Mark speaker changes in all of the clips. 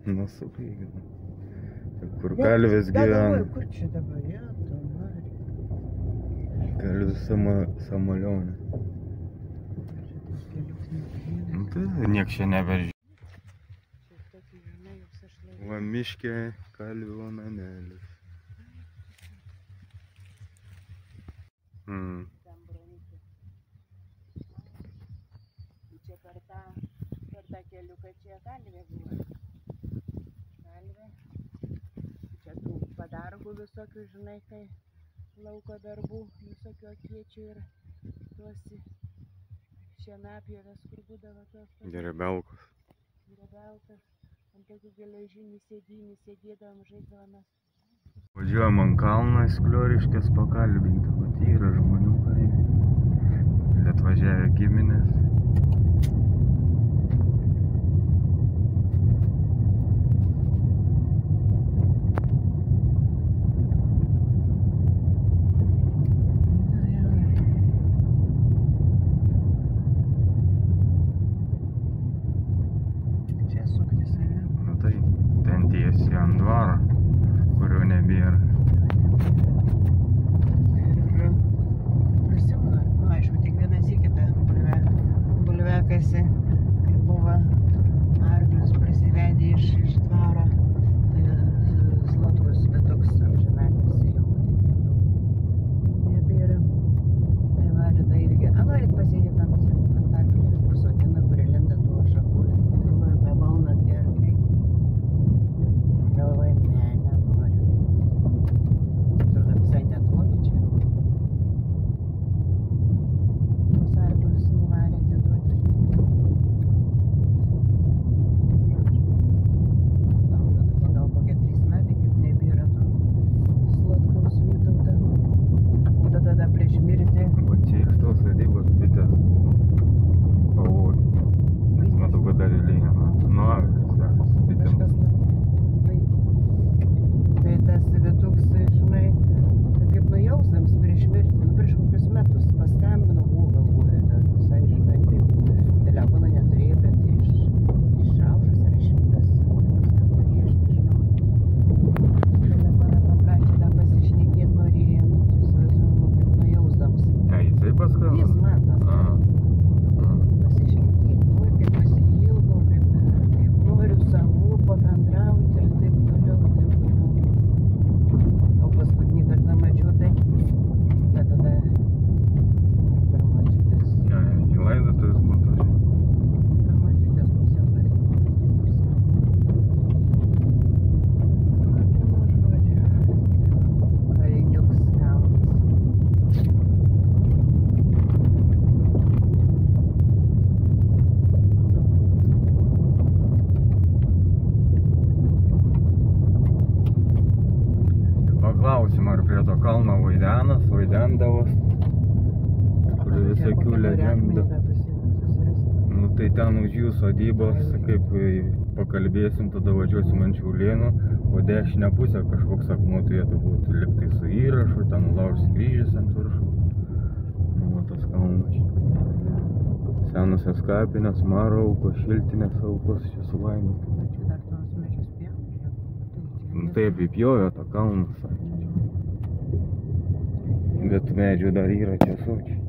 Speaker 1: Nusukai. Kur kalvės gyvena.
Speaker 2: Kur čia dabar,
Speaker 1: Kalvis Samolionė. Tai niek čia neverži. Va miške kalvio namelis.
Speaker 2: Čia per tą keliuką čia kalvė buvo. Kalvė. Čia tų padargų visokių, žinai, kai lauko darbų, visokio kiečių ir tuos šienapjovės, kur būdavo tos.
Speaker 1: Gerebelkos.
Speaker 2: Gerebelkos. Ant tokių geležinių sėdynių sėdėdavom, žaisdavomės.
Speaker 1: Važiuojam ant kalną Sklioriškės pakalbinti. Vat yra žmonių, kurie atvažiavę giminės. Ant dvaro, kurio nebėra.
Speaker 2: Ir prisimenu, aišku, tik vienas į kitą bulvekasi, kai buvo arklius prasivedė iš dvaro, tai Slotkus, bet toks amžinatis jau nebėra. Tai varida irgi, norit pasėdėt ant arklių, kur sotina prilenda tuo šakų ir pavalna tie arkliai. Galvoju, nenoriu. Atrodo visai netoli čia. Tuos arklius nuvarė atiduoti. Laukia gal kokie 3 metai, kaip nebėra to Slotkaus Vytauto. O tada prieš mirtį.
Speaker 1: O čia iš tos sodybos bitės pavogė. Nes matau, kad dar įlynė. Nu, avis, su bitėm.
Speaker 2: Tai tas Vytuks, žinai, kaip nujausdams prieš mirtį, prieš kokius metus paskambino, galvoju, visai, žinai, taip, telefoną neturėjo, bet išaužas ar išvytas, aš nežinau. Telefoną paprašė, dar pasišnekėt norėjo, kaip nujausdams.
Speaker 1: Jisai paskambino?
Speaker 2: Jis man paskambino. Pasišnekėt, kaip pasiilgau, kaip noriu savų pabendrauti ir taip toliau. O paskutinį kartą mačiau tai, bet tada per mačiutės.
Speaker 1: Ne, į laidotuvės būtų.
Speaker 2: Per mačiutės pusiau daryti. Kalniuks kalnas.
Speaker 1: Paklausim, ar prie to kalno vaidendavos, kur visokių legendų. Nu tai ten už jų sodybos, kaip pakalbėsim, tada važiuosim ant Šiaulėnų, o dešinę pusę kažkoks akmuo turėtų būti liktai su įrašu, ten Laužs kryžius ant viršų. Nu, va tas kalnas. Senosios kapinės, Maro aukos, Šiltinės aukos, čia sulaimėti.
Speaker 2: Čia dar tos medžius pjauti.
Speaker 1: Nu taip, įpjovė tą kalną, sakė. Bet medžių dar yra čia sočiai.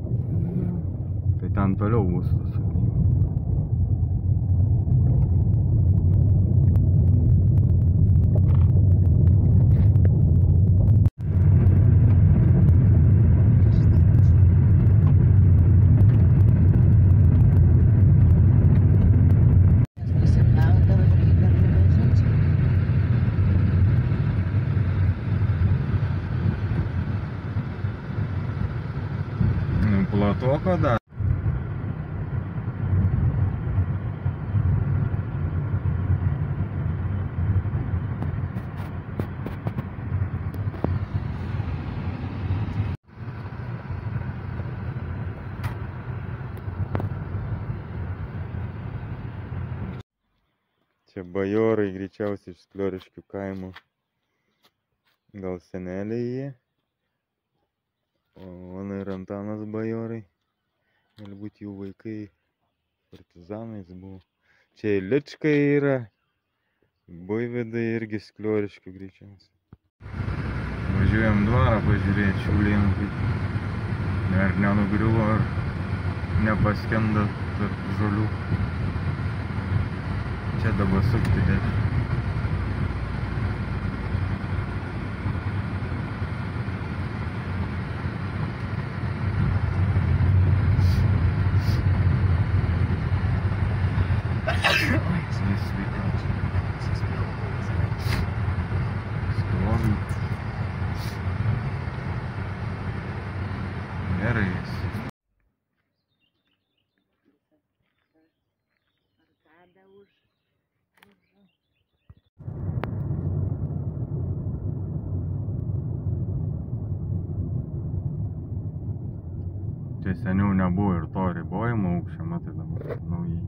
Speaker 1: Tai ten toliau bus tas sodyba. Platoko dar. Čia bajorai greičiausiai iš Sklioriškių kaimo. Gal seneliai jie. O Ona ir Antanas bajorai. Galbūt jų vaikai partizanais buvo. Čia Iličkai yra. Buivydai irgi Sklioriškių greičiausiai. Važiuojam dvarą pažiūrėti Šiaulėnų, kaip ar nenugriuvo, ar nepaskenda tarp žolių. Čia dabar sukti dėti. Gerai. Čia seniau nebuvo ir to ribojimo aukščio, matai dabar naujai.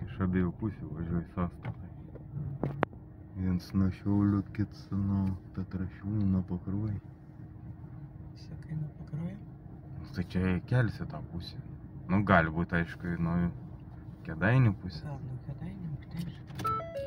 Speaker 1: Iš abiejų pusių važiuoja sąstatai. Viens nuo Šiaulių, kits nuo Petrašiūno pakruojai.
Speaker 2: Sakai, nuo pakruojo?
Speaker 1: Tai čia kelsi tą pusę. Nu, gali būti, aišku, nuo Kėdainių pusę.
Speaker 2: Gal nuo Kėdainių, taip.